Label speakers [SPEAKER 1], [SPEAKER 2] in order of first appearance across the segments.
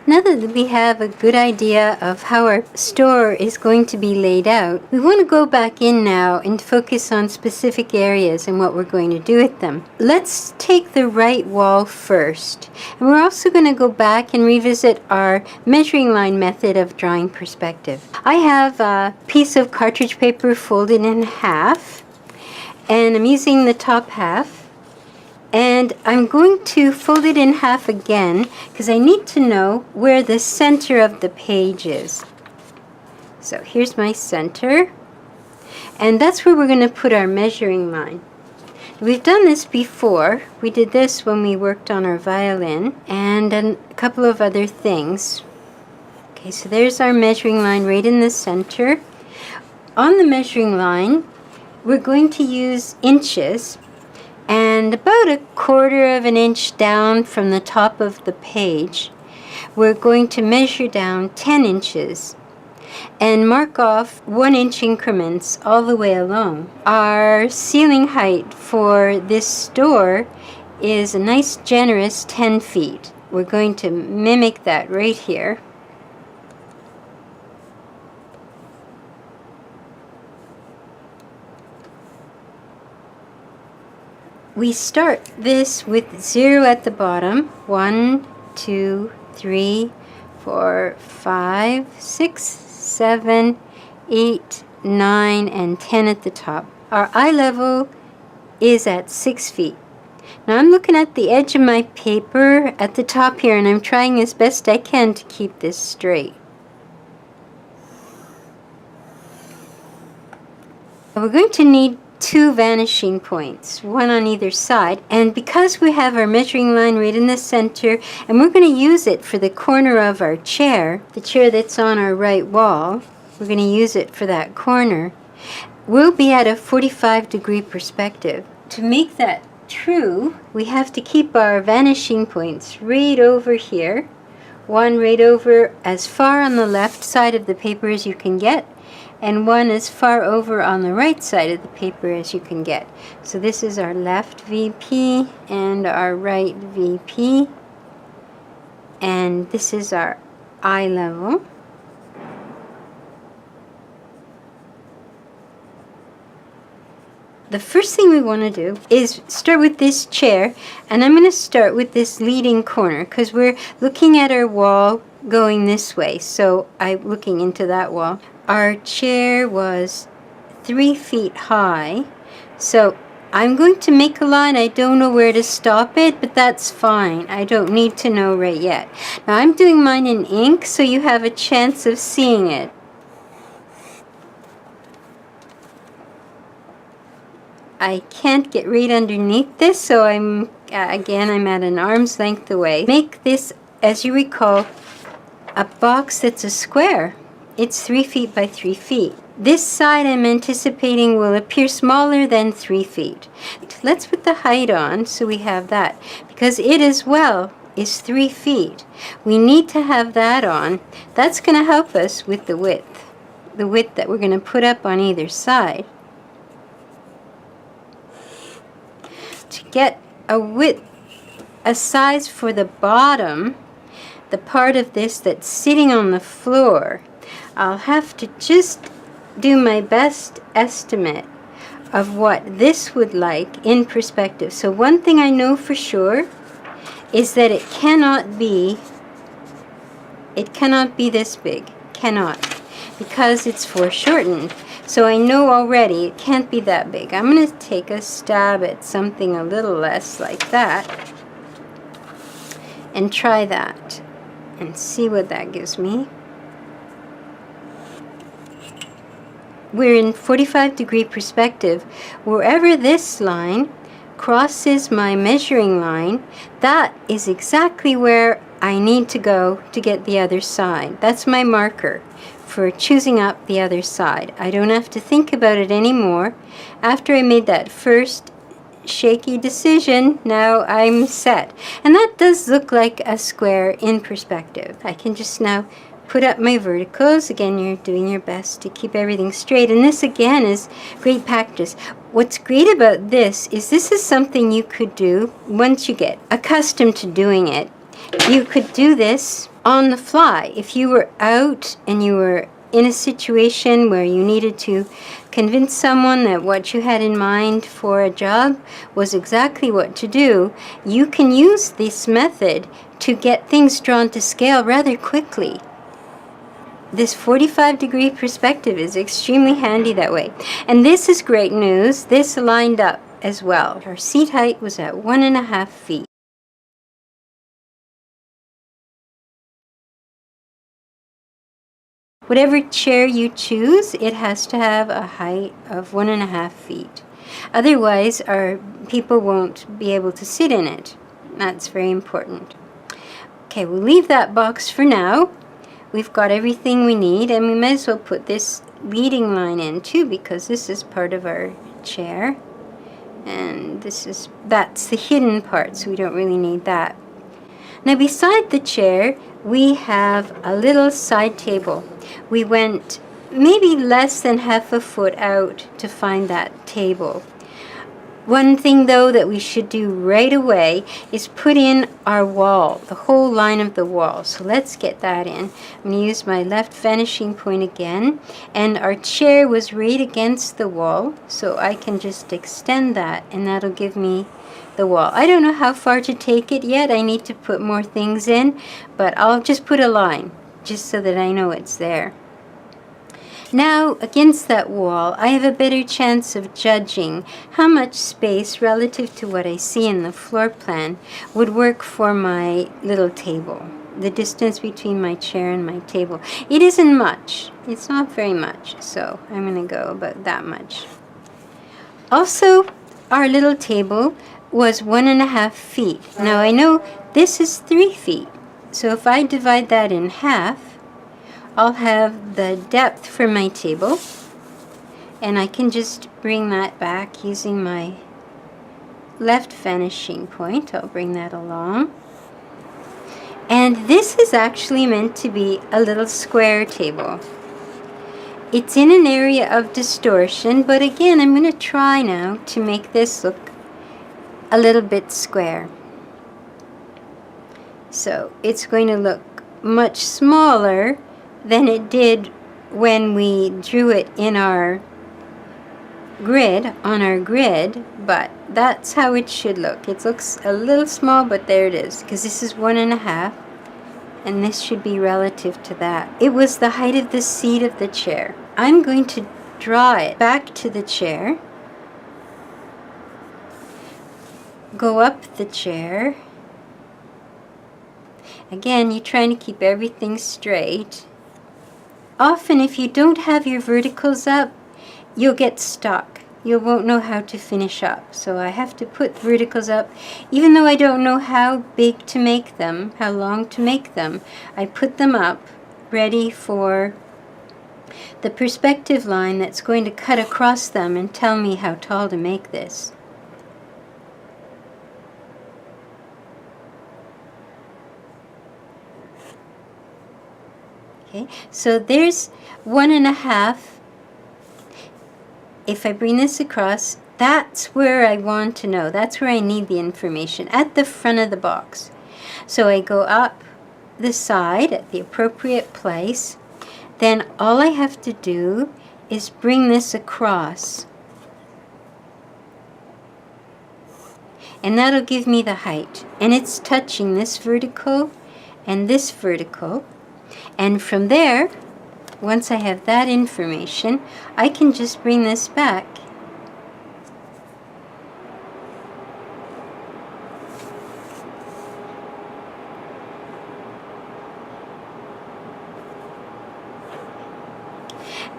[SPEAKER 1] Now that we have a good idea of how our store is going to be laid out, we want to go back in now and focus on specific areas and what we're going to do with them. Let's take the right wall first. And we're also going to go back and revisit our measuring line method of drawing perspective. I have a piece of cartridge paper folded in half, and I'm using the top half. And I'm going to fold it in half again because I need to know where the center of the page is. So here's my center. And that's where we're going to put our measuring line. We've done this before. We did this when we worked on our violin and a couple of other things. Okay, so there's our measuring line right in the center. On the measuring line, we're going to use inches. And about 1/4 of an inch down from the top of the page, we're going to measure down 10 inches and mark off 1-inch increments all the way along. Our ceiling height for this store is a nice generous 10 feet. We're going to mimic that right here. We start this with 0 at the bottom. 1, 2, 3, 4, 5, 6, 7, 8, 9, and 10 at the top. Our eye level is at 6 feet. Now I'm looking at the edge of my paper at the top here, and I'm trying as best I can to keep this straight. We're going to need 2 vanishing points, one on either side, and because we have our measuring line right in the center and we're going to use it for the corner of our chair, the chair that's on our right wall, we're going to use it for that corner, we'll be at a 45-degree perspective. To make that true, we have to keep our vanishing points right over here, one right over as far on the left side of the paper as you can get, and one as far over on the right side of the paper as you can get. So this is our left VP and our right VP, and this is our eye level. The first thing we want to do is start with this chair, and I'm going to start with this leading corner because we're looking at our wall going this way, so I'm looking into that wall. Our chair was 3 feet high, so I'm going to make a line. I don't know where to stop it, but that's fine. I don't need to know right yet. Now I'm doing mine in ink, so you have a chance of seeing it. I can't get right underneath this, so I'm at an arm's length away. Make this, as you recall, a box that's a square. It's 3 feet by 3 feet. This side I'm anticipating will appear smaller than 3 feet. Let's put the height on so we have that, because it as well is 3 feet. We need to have that on. That's going to help us with the width that we're going to put up on either side. To get a width, a size for the bottom, the part of this that's sitting on the floor, I'll have to just do my best estimate of what this would like in perspective. So one thing I know for sure is that it cannot be this big. Cannot. Because it's foreshortened. So I know already it can't be that big. I'm going to take a stab at something a little less like that and try that and see what that gives me. We're in 45-degree perspective. Wherever this line crosses my measuring line, that is exactly where I need to go to get the other side. That's my marker for choosing up the other side. I don't have to think about it anymore. After I made that first shaky decision, now I'm set. And that does look like a square in perspective. I can just now put up my verticals. Again, you're doing your best to keep everything straight. And this, again, is great practice. What's great about this is something you could do once you get accustomed to doing it. You could do this on the fly. If you were out and you were in a situation where you needed to convince someone that what you had in mind for a job was exactly what to do, you can use this method to get things drawn to scale rather quickly. This 45-degree perspective is extremely handy that way. And this is great news. This lined up as well. Our seat height was at 1.5 feet. Whatever chair you choose, it has to have a height of 1.5 feet. Otherwise, our people won't be able to sit in it. That's very important. Okay, we'll leave that box for now. We've got everything we need, and we might as well put this leading line in too, because this is part of our chair. And that's the hidden part, so we don't really need that. Now beside the chair, we have a little side table. We went maybe less than half a foot out to find that table. One thing though that we should do right away is put in our wall, the whole line of the wall. So let's get that in. I'm going to use my left vanishing point again, and our chair was right against the wall, so I can just extend that and that'll give me the wall. I don't know how far to take it yet. I need to put more things in, but I'll just put a line just so that I know it's there. Now, against that wall, I have a better chance of judging how much space relative to what I see in the floor plan would work for my little table. The distance between my chair and my table. It isn't much. It's not very much, so I'm going to go about that much. Also, our little table was 1.5 feet. Now, I know this is 3 feet, so if I divide that in half, I'll have the depth for my table, and I can just bring that back using my left vanishing point. I'll bring that along. And this is actually meant to be a little square table. It's in an area of distortion, but again, I'm going to try now to make this look a little bit square. So it's going to look much smaller than it did when we drew it in our grid, on our grid, but that's how it should look. It looks a little small, but there it is, because this is 1.5, and this should be relative to that. It was the height of the seat of the chair. I'm going to draw it back to the chair, go up the chair. Again, you're trying to keep everything straight. Often, if you don't have your verticals up, you'll get stuck. You won't know how to finish up. So I have to put verticals up. Even though I don't know how big to make them, how long to make them, I put them up ready for the perspective line that's going to cut across them and tell me how tall to make this. Okay, so there's 1.5. If I bring this across, that's where I want to know. That's where I need the information, at the front of the box. So I go up the side at the appropriate place. Then all I have to do is bring this across. And that'll give me the height. And it's touching this vertical and this vertical. And from there, once I have that information, I can just bring this back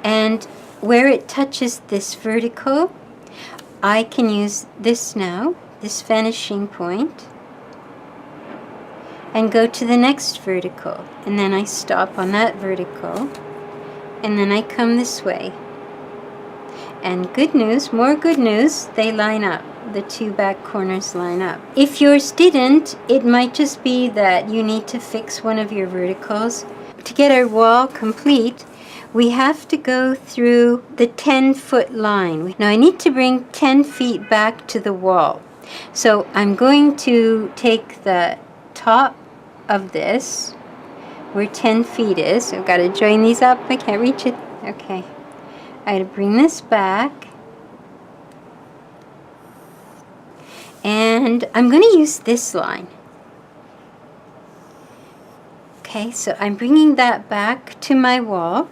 [SPEAKER 1] and where it touches this vertical, I can use this now, this vanishing point, and go to the next vertical, and then I stop on that vertical, and then I come this way. And good news, more good news, they line up. The two back corners line up. If yours didn't, it might just be that you need to fix one of your verticals. To get our wall complete, we have to go through the 10-foot line. Now I need to bring 10 feet back to the wall. So I'm going to take the top of this, where 10 feet is. So I've got to join these up. I can't reach it. Okay. I gotta bring this back. And I'm going to use this line. Okay, so I'm bringing that back to my wall.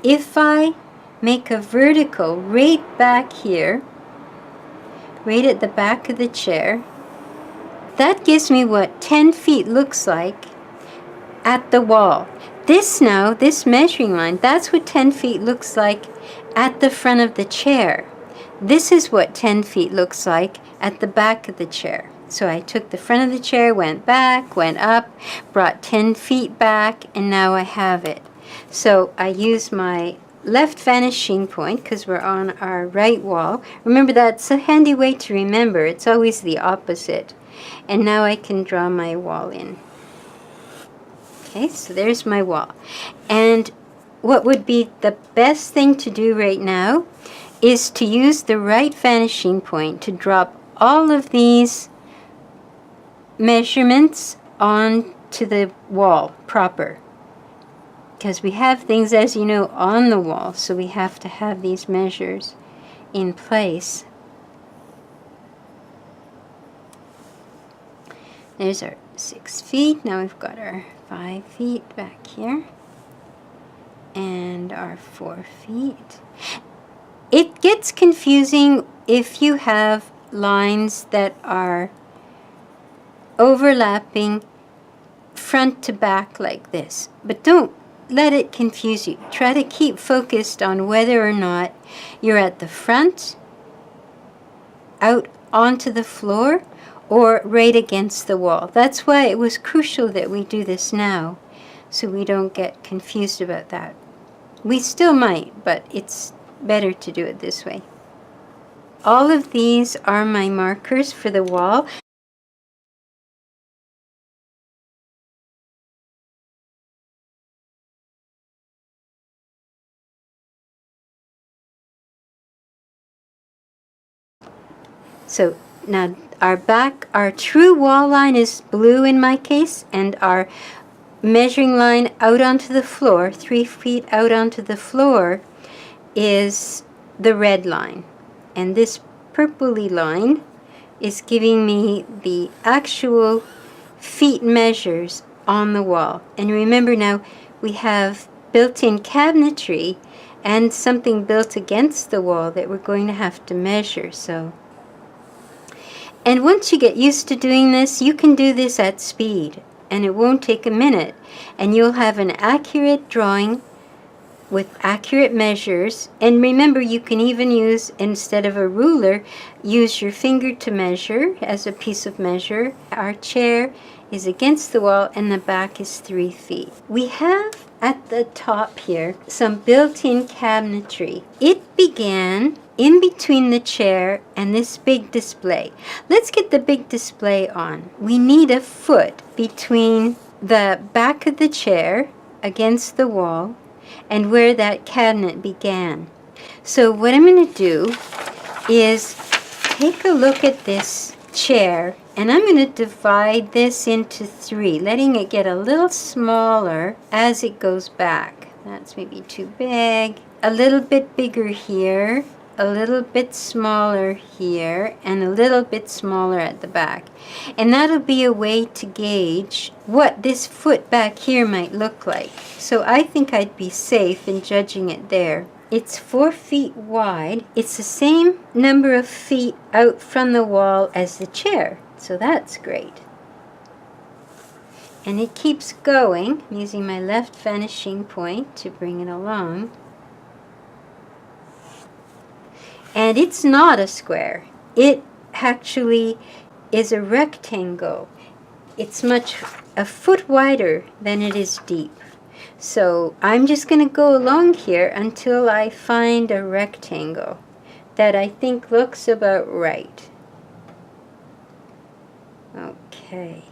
[SPEAKER 1] If I make a vertical right back here, right at the back of the chair, that gives me what 10 feet looks like at the wall. This now, this measuring line, that's what 10 feet looks like at the front of the chair. This is what 10 feet looks like at the back of the chair. So I took the front of the chair, went back, went up, brought 10 feet back, and now I have it. So I use my left vanishing point because we're on our right wall. Remember, that's a handy way to remember. It's always the opposite. And now I can draw my wall in. Okay, so there's my wall. And what would be the best thing to do right now is to use the right vanishing point to drop all of these measurements onto the wall proper. Because we have things, as you know, on the wall, so we have to have these measures in place. There's our 6 feet. Now we've got our 5 feet back here. And our 4 feet. It gets confusing if you have lines that are overlapping front to back like this. But don't let it confuse you. Try to keep focused on whether or not you're at the front, out onto the floor, or right against the wall. That's why it was crucial that we do this now, so we don't get confused about that. We still might, but it's better to do it this way. All of these are my markers for the wall. So now our true wall line is blue in my case, and our measuring line out onto the floor, 3 feet out onto the floor, is the red line. And this purpley line is giving me the actual feet measures on the wall. And remember now, we have built-in cabinetry and something built against the wall that we're going to have to measure. And once you get used to doing this, you can do this at speed, and it won't take a minute. And you'll have an accurate drawing with accurate measures. And remember, you can even use, instead of a ruler, use your finger to measure as a piece of measure. Our chair is against the wall, and the back is 3 feet. We have at the top here some built-in cabinetry. It began in between the chair and this big display. Let's get the big display on. We need a foot between the back of the chair against the wall and where that cabinet began. So what I'm going to do is take a look at this chair, and I'm going to divide this into 3, letting it get a little smaller as it goes back. That's maybe too big. A little bit bigger here, a little bit smaller here, and a little bit smaller at the back. And that'll be a way to gauge what this foot back here might look like. So I think I'd be safe in judging it there. It's 4 feet wide. It's the same number of feet out from the wall as the chair. So that's great. And it keeps going. I'm using my left vanishing point to bring it along. And it's not a square. It actually is a rectangle. It's a foot wider than it is deep. So I'm just going to go along here until I find a rectangle that I think looks about right. Okay.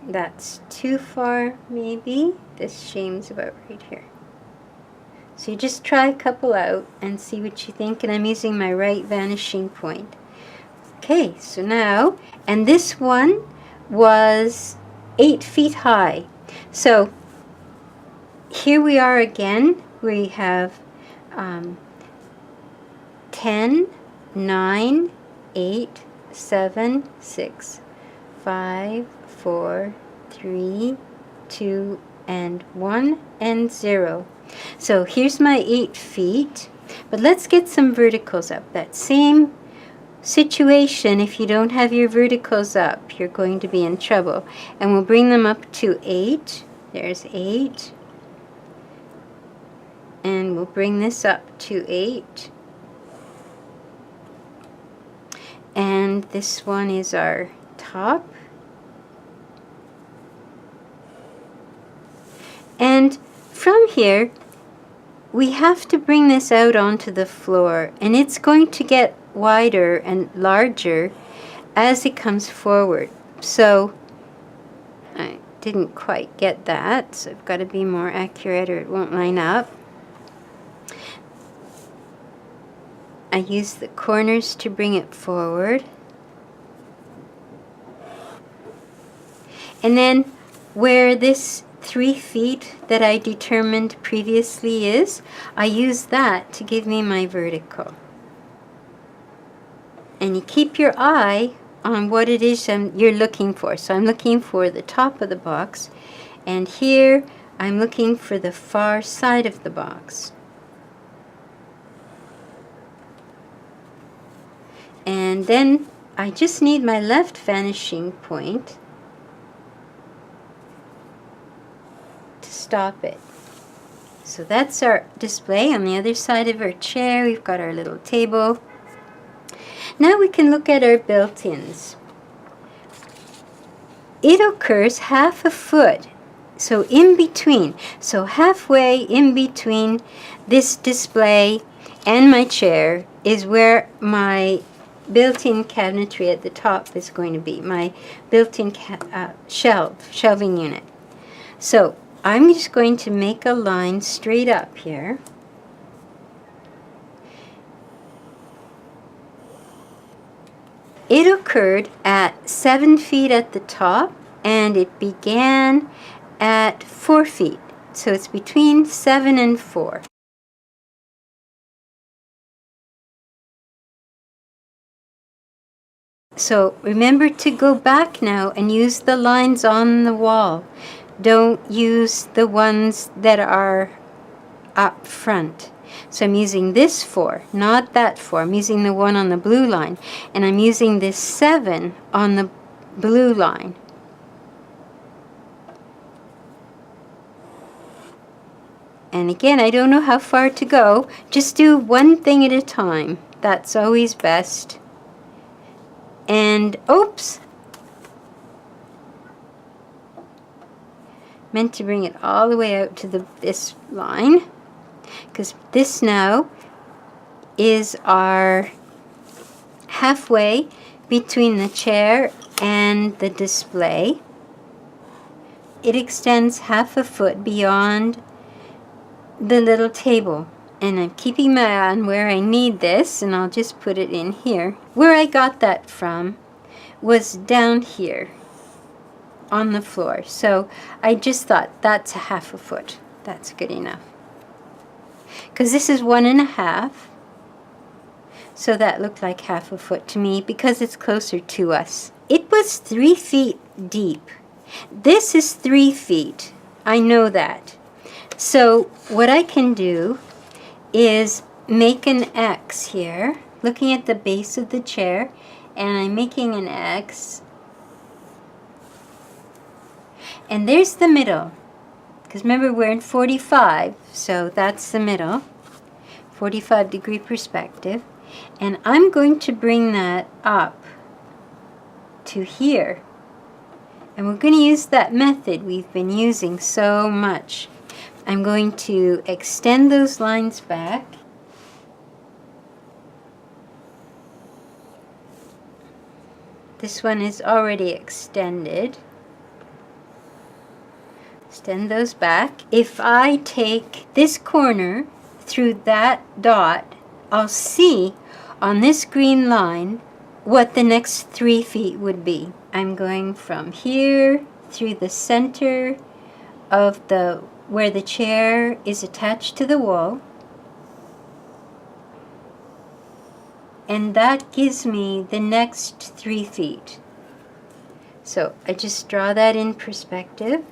[SPEAKER 1] That's too far, maybe. This seems about right here. So you just try a couple out and see what you think, and I'm using my right vanishing point. Okay, so now, and this one was 8 feet high. So here we are again. We have 10, 9, 8, 7, 6, 5, 4, 3, 2, and 1, and 0. So here's my 8 feet. But let's get some verticals up. That same situation, if you don't have your verticals up, you're going to be in trouble. And we'll bring them up to 8. There's 8. And we'll bring this up to 8. And this one is our top. And from here, we have to bring this out onto the floor, and it's going to get wider and larger as it comes forward. So I didn't quite get that, so I've got to be more accurate or it won't line up. I use the corners to bring it forward. And then where this 3 feet that I determined previously is, I use that to give me my vertical. And you keep your eye on what it is you're looking for. So I'm looking for the top of the box, and here I'm looking for the far side of the box. And then I just need my left vanishing point to stop it. So that's our display. On the other side of our chair, we've got our little table. Now we can look at our built-ins. It occurs half a foot, so in between. So halfway in between this display and my chair is where my built-in cabinetry at the top is going to be, my built-in shelving unit. So I'm just going to make a line straight up here. It occurred at 7 feet at the top, and it began at 4 feet. So it's between 7 and 4. So remember to go back now and use the lines on the wall. Don't use the ones that are up front. So I'm using this 4, not that 4. I'm using the one on the blue line. And I'm using this 7 on the blue line. And again, I don't know how far to go. Just do one thing at a time. That's always best. And oops, meant to bring it all the way out to this line, because this now is our halfway between the chair and the display. It extends half a foot beyond the little table. And I'm keeping my eye on where I need this, and I'll just put it in here. Where I got that from was down here on the floor. So I just thought that's a half a foot. That's good enough. Because this is 1.5. So that looked like half a foot to me because it's closer to us. It was 3 feet deep. This is 3 feet. I know that. So what I can do is make an X here, looking at the base of the chair, and I'm making an X. And there's the middle, because remember we're in 45, so that's the middle, 45-degree perspective. And I'm going to bring that up to here. And we're going to use that method we've been using so much. I'm going to extend those lines back. This one is already extended. Extend those back. If I take this corner through that dot, I'll see on this green line what the next 3 feet would be. I'm going from here through the center of where the chair is attached to the wall. And that gives me the next 3 feet. So I just draw that in perspective.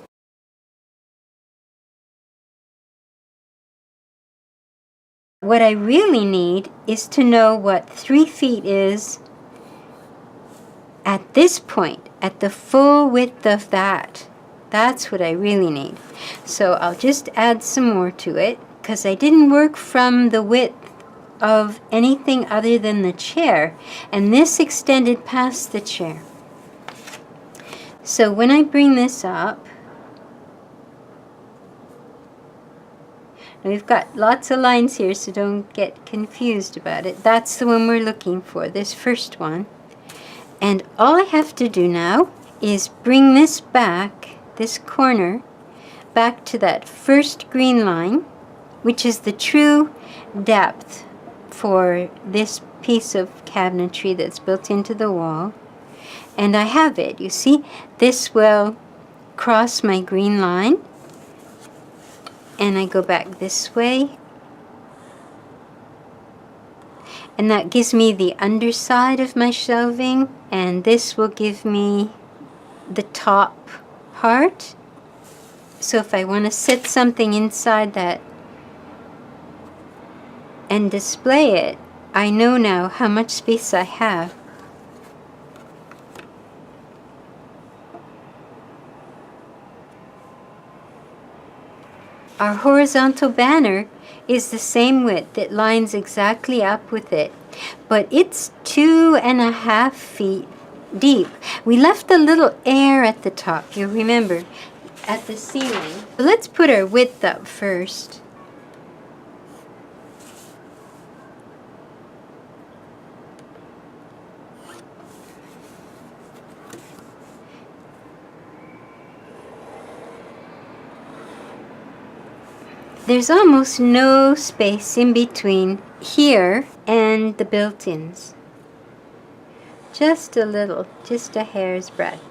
[SPEAKER 1] What I really need is to know what 3 feet is at this point, at the full width of that. That's what I really need. So I'll just add some more to it, because I didn't work from the width of anything other than the chair, and this extended past the chair. So when I bring this up, we've got lots of lines here, so don't get confused about it. That's the one we're looking for, this first one. And all I have to do now is bring this back, this corner, back to that first green line, which is the true depth for this piece of cabinetry that's built into the wall. And I have it, you see? This will cross my green line, and I go back this way, and that gives me the underside of my shelving, and this will give me the top part. So if I want to set something inside that and display it, I know now how much space I have. Our horizontal banner is the same width. It lines exactly up with it, but it's 2.5 feet deep. We left a little air at the top, you remember, at the ceiling. Let's put our width up first. There's almost no space in between here and the built-ins. Just a little, just a hair's breadth.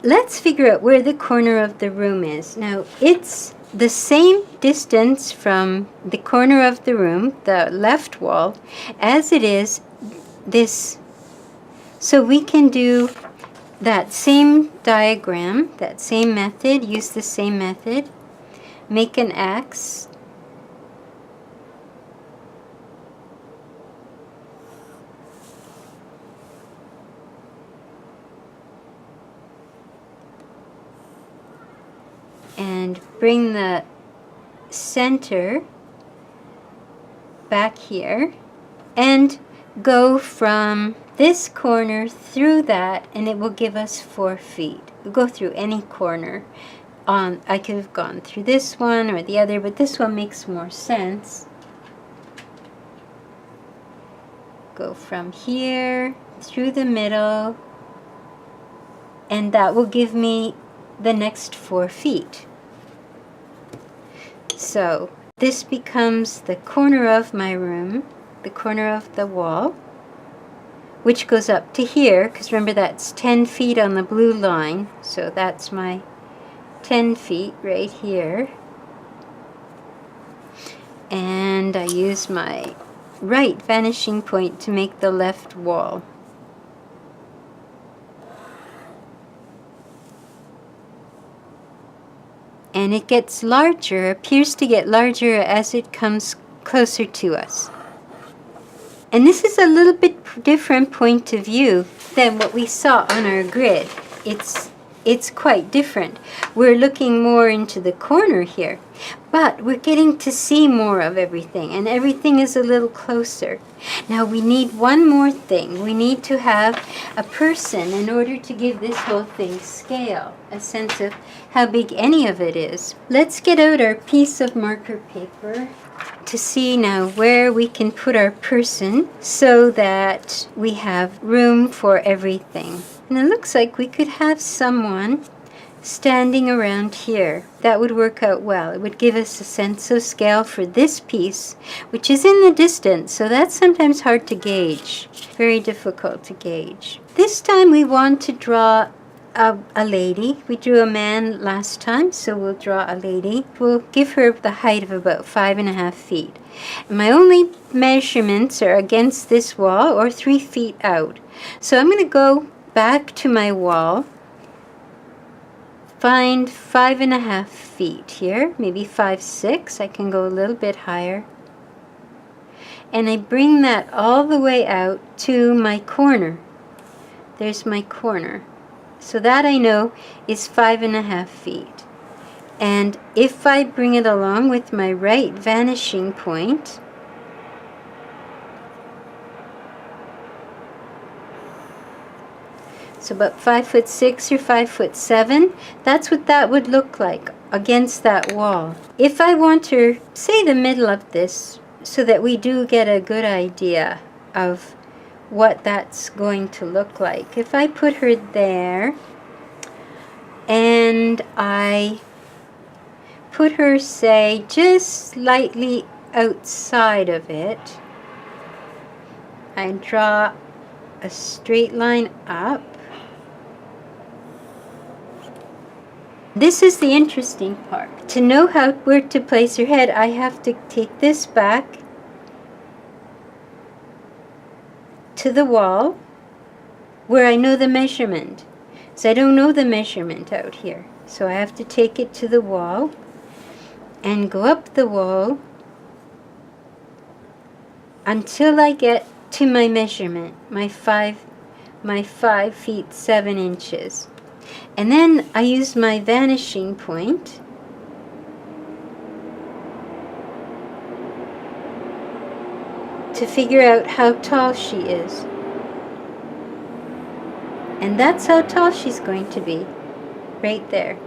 [SPEAKER 1] Let's figure out where the corner of the room is. Now, it's the same distance from the corner of the room, the left wall, as it is this. So we can do that same diagram, that same method, use the same method, make an X, and bring the center back here and go from this corner through that, and it will give us 4 feet. We'll go through any corner. I could have gone through this one or the other, but this one makes more sense. Go from here through the middle, and that will give me the next 4 feet. So this becomes the corner of my room, the corner of the wall, which goes up to here, because remember that's 10 feet on the blue line, so that's my 10 feet right here. And I use my right vanishing point to make the left wall. And it gets larger, appears to get larger as it comes closer to us. And this is a little bit different point of view than what we saw on our grid. It's quite different. We're looking more into the corner here, but we're getting to see more of everything, and everything is a little closer. Now we need one more thing. We need to have a person in order to give this whole thing scale, a sense of how big any of it is. Let's get out our piece of marker paper to see now where we can put our person so that we have room for everything. And it looks like we could have someone standing around here. That would work out well. It would give us a sense of scale for this piece, which is in the distance, so that's sometimes hard to gauge. Very difficult to gauge. This time we want to draw a lady. We drew a man last time, so we'll draw a lady. We'll give her the height of about 5.5 feet. My only measurements are against this wall or 3 feet out. So I'm going to go back to my wall, find 5.5 feet here, maybe 5, 6. I can go a little bit higher. And I bring that all the way out to my corner. There's my corner. So that I know is 5.5 feet. And if I bring it along with my right vanishing point, so about 5'6" or 5'7", that's what that would look like against that wall. If I want to say the middle of this, so that we do get a good idea of what that's going to look like. If I put her there and I put her, say, just slightly outside of it, I draw a straight line up. This is the interesting part. To know where to place her head, I have to take this back to the wall where I know the measurement. So I don't know the measurement out here. So I have to take it to the wall and go up the wall until I get to my measurement, my 5 feet 7 inches. And then I use my vanishing point to figure out how tall she is. And that's how tall she's going to be, right there.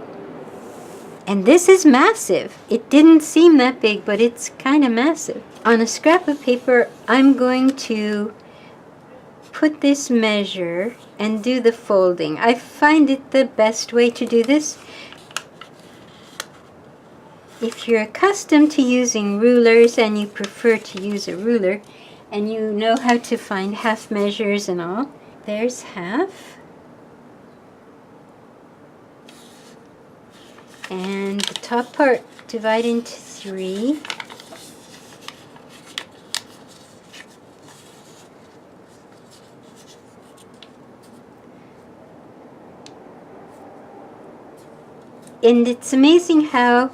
[SPEAKER 1] And this is massive. It didn't seem that big, but it's kind of massive. On a scrap of paper, I'm going to put this measure and do the folding. I find it the best way to do this. If you're accustomed to using rulers and you prefer to use a ruler, and you know how to find half measures and all, there's half. And the top part divide into 3. And it's amazing how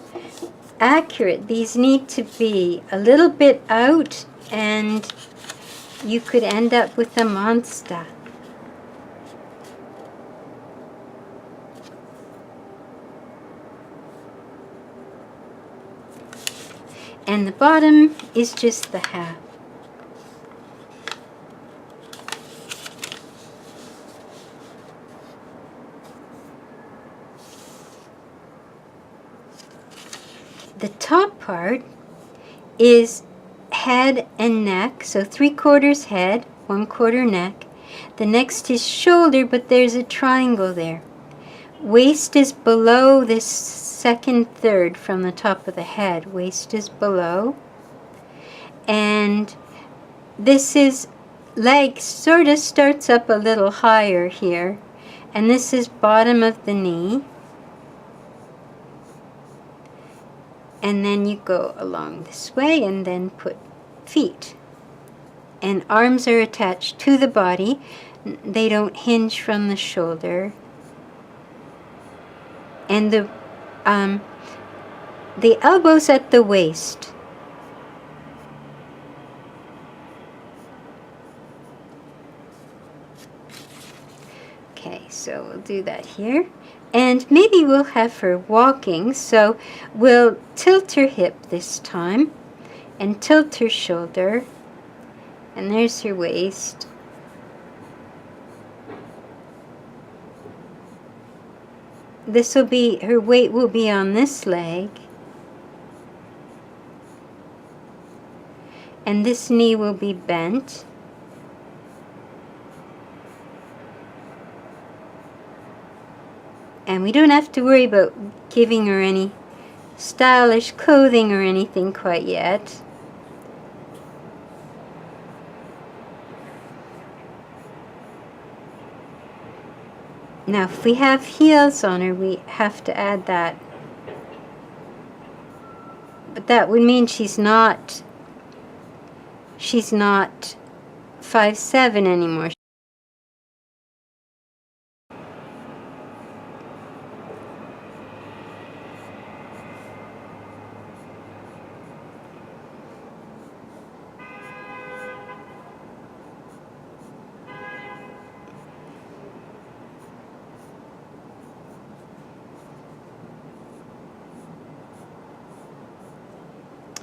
[SPEAKER 1] accurate these need to be. A little bit out and you could end up with a monster. And the bottom is just the half. The top part is head and neck, so 3/4 head, 1/4 neck. The next is shoulder, but there's a triangle there. Waist is below this second third from the top of the head. Waist is below. And this is leg, sort of starts up a little higher here. And this is bottom of the knee. And then you go along this way and then put feet. And arms are attached to the body. They don't hinge from the shoulder. And the elbows at the waist. Okay, so we'll do that here. And maybe we'll have her walking, so we'll tilt her hip this time and tilt her shoulder. And there's her waist. This will be, her weight will be on this leg. And this knee will be bent. And we don't have to worry about giving her any stylish clothing or anything quite yet. Now if we have heels on her, we have to add that. But that would mean she's not 5'7" anymore.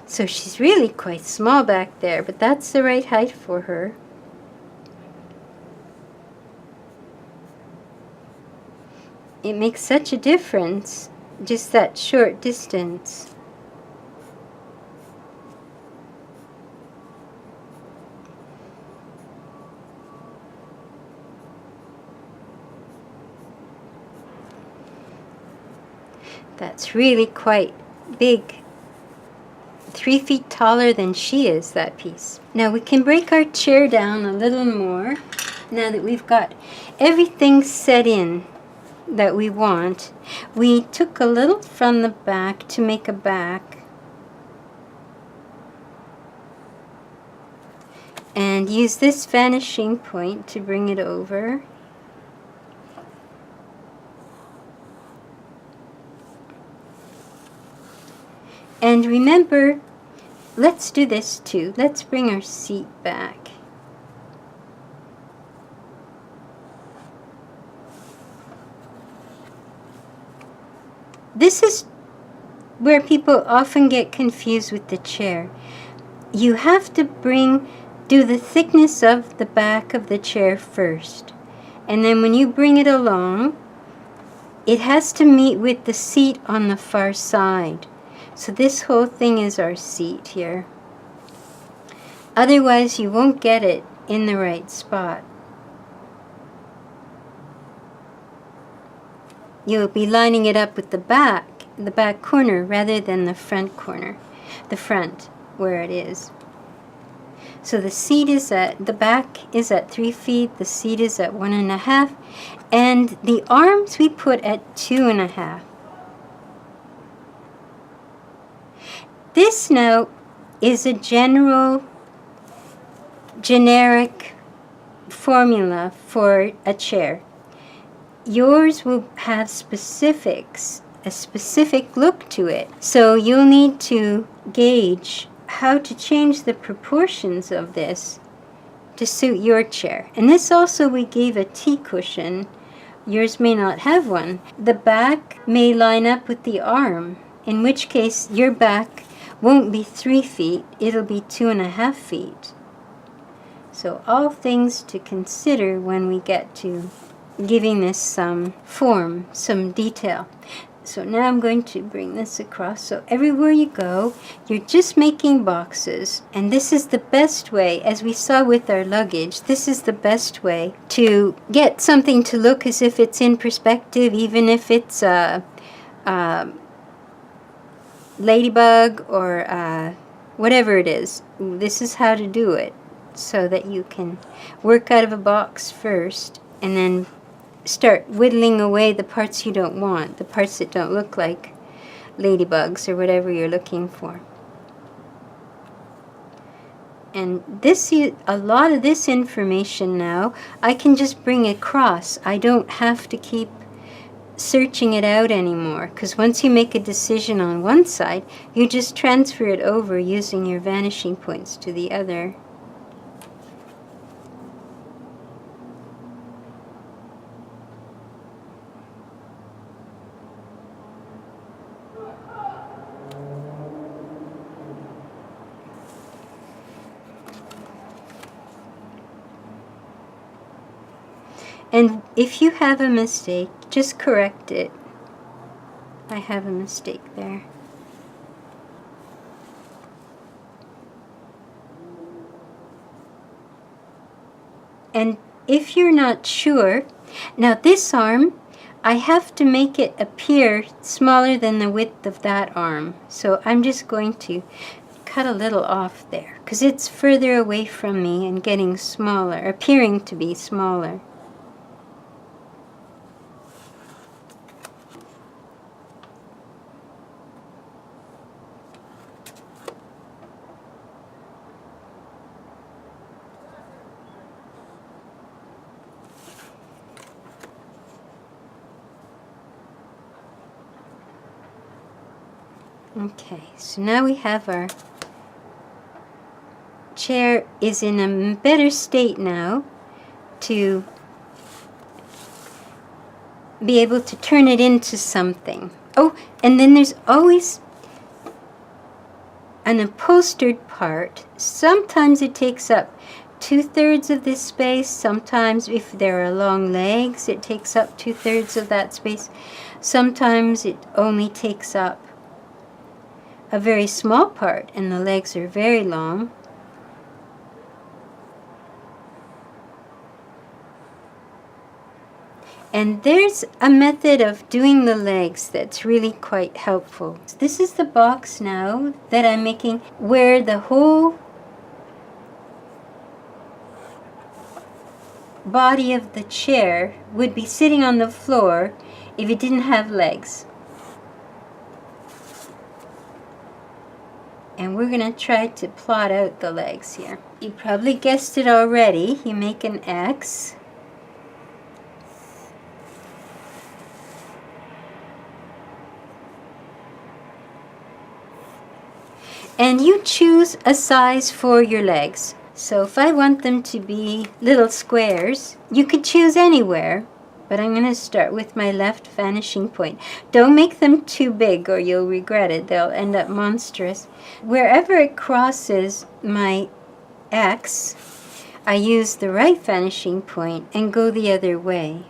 [SPEAKER 1] So she's really quite small back there, but that's the right height for her. It makes such a difference, just that short distance. That's really quite big. 3 feet taller than she is, that piece. Now we can break our chair down a little more now that we've got everything set in that we want. We took a little from the back to make a back, and use this vanishing point to bring it over. And remember, let's do this too. Let's bring our seat back. This is where people often get confused with the chair. You have to do the thickness of the back of the chair first. And then when you bring it along, it has to meet with the seat on the far side. So this whole thing is our seat here. Otherwise, you won't get it in the right spot. You'll be lining it up with the back corner rather than the front corner, the front where it is. So the seat is the back is at 3 feet, the seat is at 1.5, and the arms we put at 2.5. This now is a generic formula for a chair. Yours will have specifics, a specific look to it. So you'll need to gauge how to change the proportions of this to suit your chair. And this also, we gave a T-cushion. Yours may not have one. The back may line up with the arm, in which case your back won't be 3 feet, it'll be 2.5 feet. So all things to consider when we get to giving this some form, some detail. So now I'm going to bring this across. So everywhere you go, you're just making boxes. And this is the best way, as we saw with our luggage, this is the best way to get something to look as if it's in perspective, even if it's a ladybug or whatever it is. This is how to do it, so that you can work out of a box first and then start whittling away the parts you don't want, the parts that don't look like ladybugs or whatever you're looking for. And this, a lot of this information now, I can just bring across. I don't have to keep searching it out anymore, because once you make a decision on one side, you just transfer it over using your vanishing points to the other. And if you have a mistake, just correct it. I have a mistake there. And if you're not sure, now this arm, I have to make it appear smaller than the width of that arm. So I'm just going to cut a little off there because it's further away from me and getting smaller, appearing to be smaller. Okay, so now we have our chair is in a better state now to be able to turn it into something. Oh, and then there's always an upholstered part. Sometimes it takes up 2/3 of this space. Sometimes if there are long legs, it takes up 2/3 of that space. Sometimes it only takes up a very small part and the legs are very long. And there's a method of doing the legs that's really quite helpful. This is the box now that I'm making where the whole body of the chair would be sitting on the floor if it didn't have legs. And we're going to try to plot out the legs here. You probably guessed it already. You make an X. And you choose a size for your legs. So if I want them to be little squares, you could choose anywhere. But I'm going to start with my left vanishing point. Don't make them too big or you'll regret it. They'll end up monstrous. Wherever it crosses my X, I use the right vanishing point and go the other way.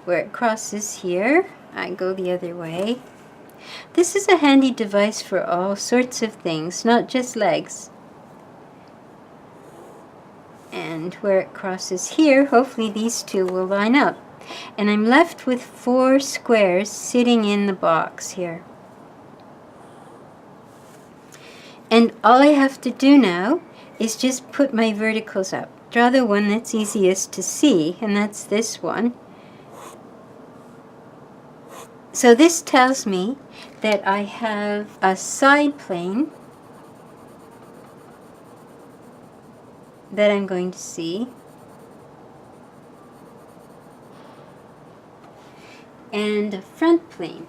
[SPEAKER 1] Where it crosses here, I go the other way. This is a handy device for all sorts of things, not just legs. And where it crosses here, hopefully these two will line up. And I'm left with 4 squares sitting in the box here. And all I have to do now is just put my verticals up. Draw the one that's easiest to see, and that's this one. So this tells me that I have a side plane that I'm going to see, and a front plane.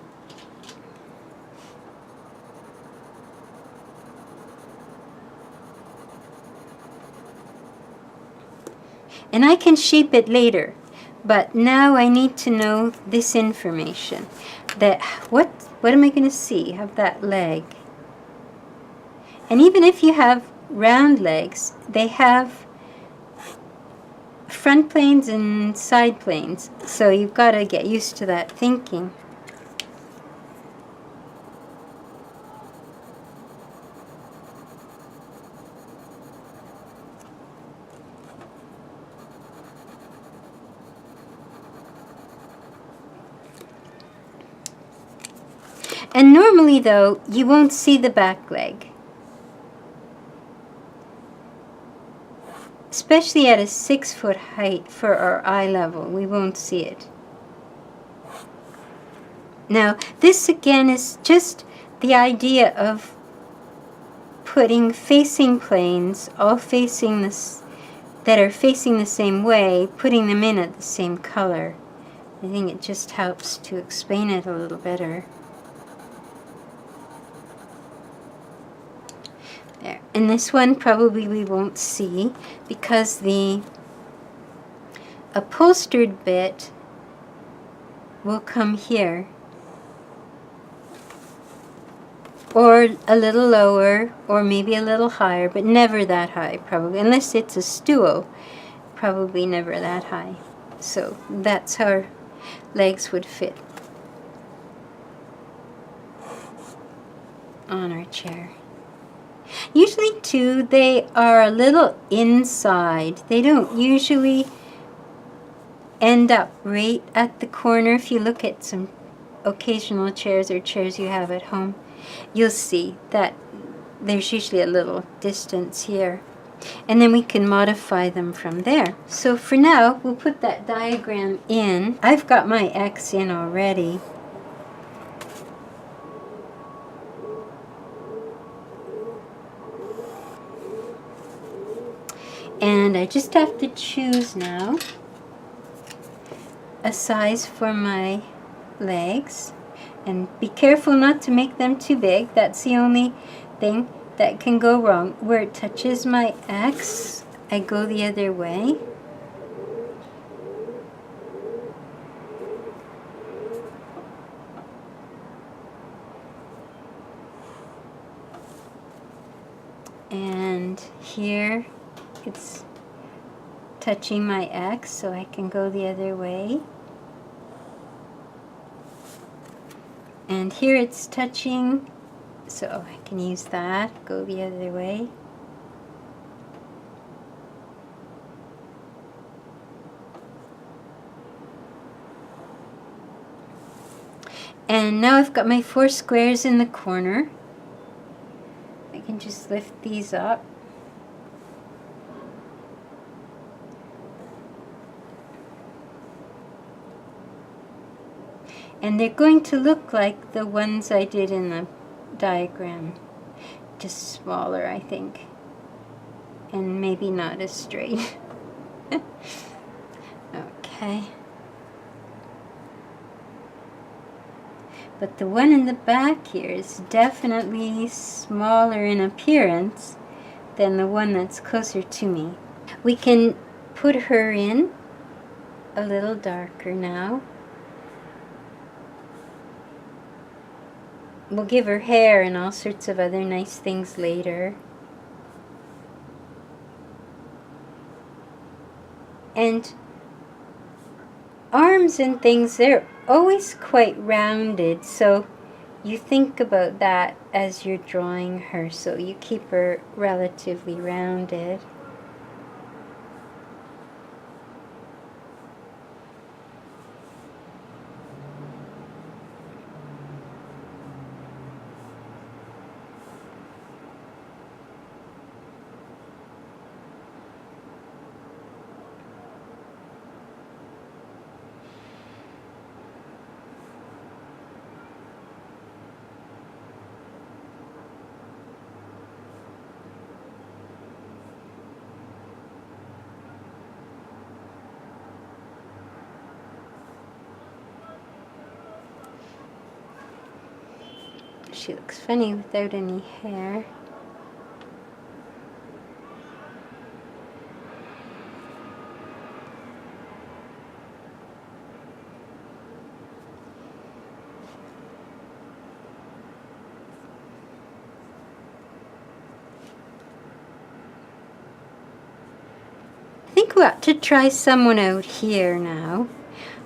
[SPEAKER 1] And I can shape it later, but now I need to know this information. That what am I going to see of that leg? And even if you have round legs, they have front planes and side planes, so you've got to get used to that thinking. And normally though, you won't see the back leg. Especially at a 6-foot height for our eye level, we won't see it. Now, this again is just the idea of putting facing planes, all facing this, that are facing the same way, putting them in at the same color. I think it just helps to explain it a little better. There. And this one probably we won't see because the upholstered bit will come here. Or a little lower, or maybe a little higher, but never that high probably. Unless it's a stool, probably never that high. So that's how our legs would fit on our chair. Usually too, they are a little inside. They don't usually end up right at the corner. If you look at some occasional chairs or chairs you have at home, you'll see that there's usually a little distance here. And then we can modify them from there. So for now, we'll put that diagram in. I've got my X in already. And I just have to choose now a size for my legs. And be careful not to make them too big. That's the only thing that can go wrong. Where it touches my X, I go the other way. And here it's touching my X, so I can go the other way. And here it's touching, so I can use that, go the other way. And now I've got my 4 squares in the corner. I can just lift these up. And they're going to look like the ones I did in the diagram, just smaller, I think, and maybe not as straight. Okay. But the one in the back here is definitely smaller in appearance than the one that's closer to me. We can put her in a little darker now. We'll give her hair and all sorts of other nice things later. And arms and things, they're always quite rounded, so you think about that as you're drawing her, so you keep her relatively rounded. She looks funny without any hair. I think we ought to try someone out here now,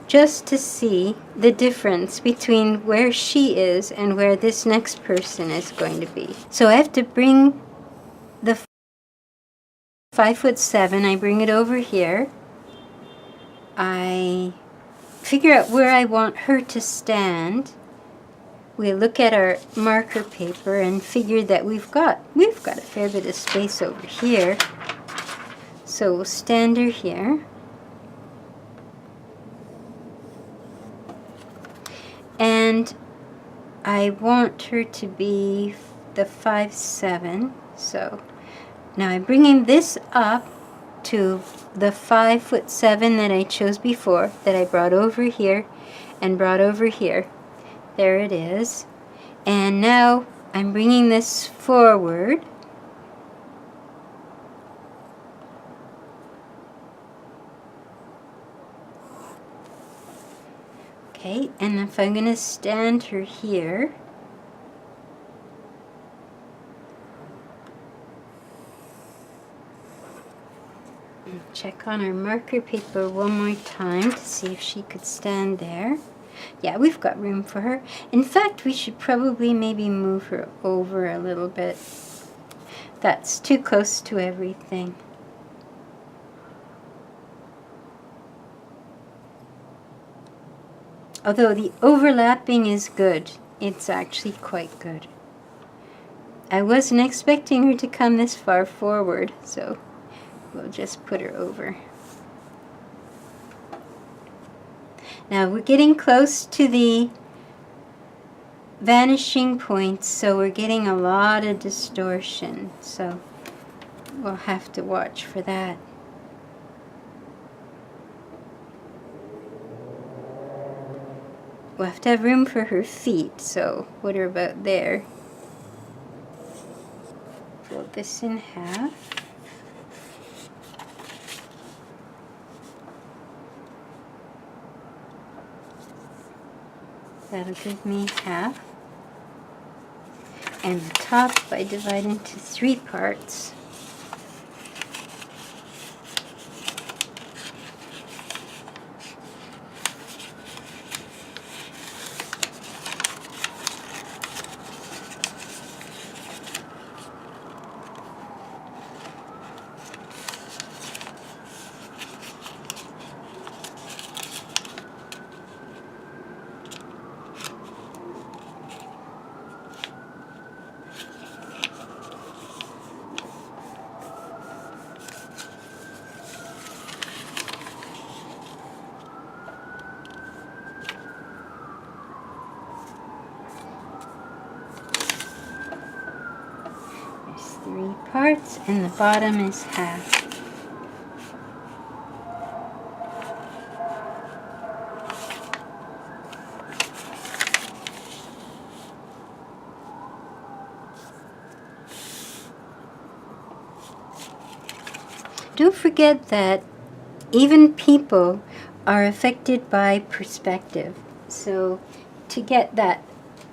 [SPEAKER 1] just to see the difference between where she is and where this next person is going to be. So I have to bring the 5'7", I bring it over here. I figure out where I want her to stand. We look at our marker paper and figure that we've got a fair bit of space over here. So we'll stand her here. And I want her to be the 5'7", so now I'm bringing this up to the 5'7" that I chose before, that I brought over here and brought over here. There it is. And now I'm bringing this forward. Okay, and if I'm going to stand her here, check on our marker paper one more time to see if she could stand there. Yeah, we've got room for her. In fact, we should probably maybe move her over a little bit. That's too close to everything. Although the overlapping is good, it's actually quite good. I wasn't expecting her to come this far forward, so we'll just put her over. Now we're getting close to the vanishing points, so we're getting a lot of distortion, so we'll have to watch for that. We'll have to have room for her feet, so put her about there. Fold this in half. That'll give me half. And the top I divide into 3 parts. There's 3 parts, and the bottom is half. Don't forget that even people are affected by perspective. So to get that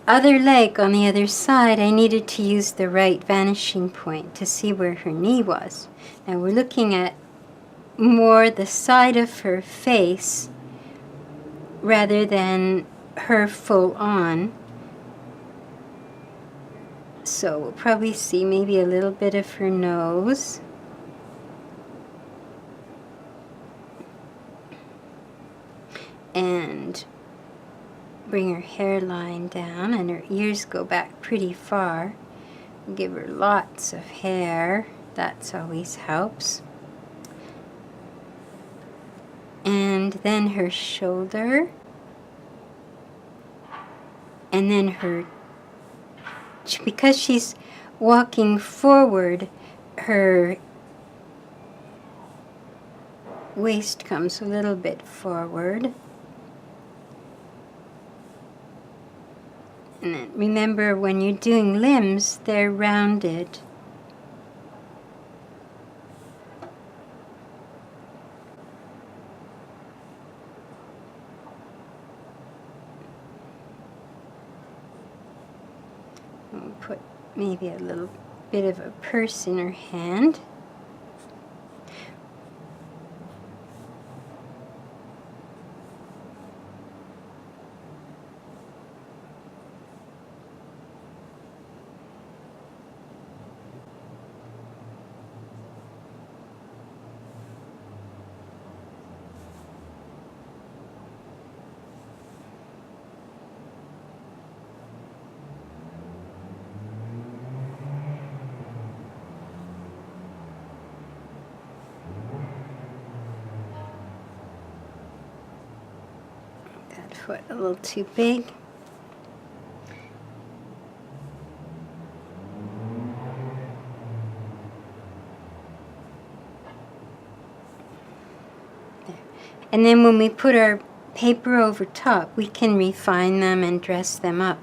[SPEAKER 1] other leg on the other side, I needed to use the right vanishing point to see where her knee was. Now we're looking at more the side of her face rather than her full on. So we'll probably see maybe a little bit of her nose. And bring her hairline down, and her ears go back pretty far. Give her lots of hair. That always helps. And then her shoulder. And then her, because she's walking forward, her waist comes a little bit forward. And then remember, when you're doing limbs, they're rounded. We'll put maybe a little bit of a purse in her hand. Foot a little too big. There. And then when we put our paper over top, we can refine them and dress them up.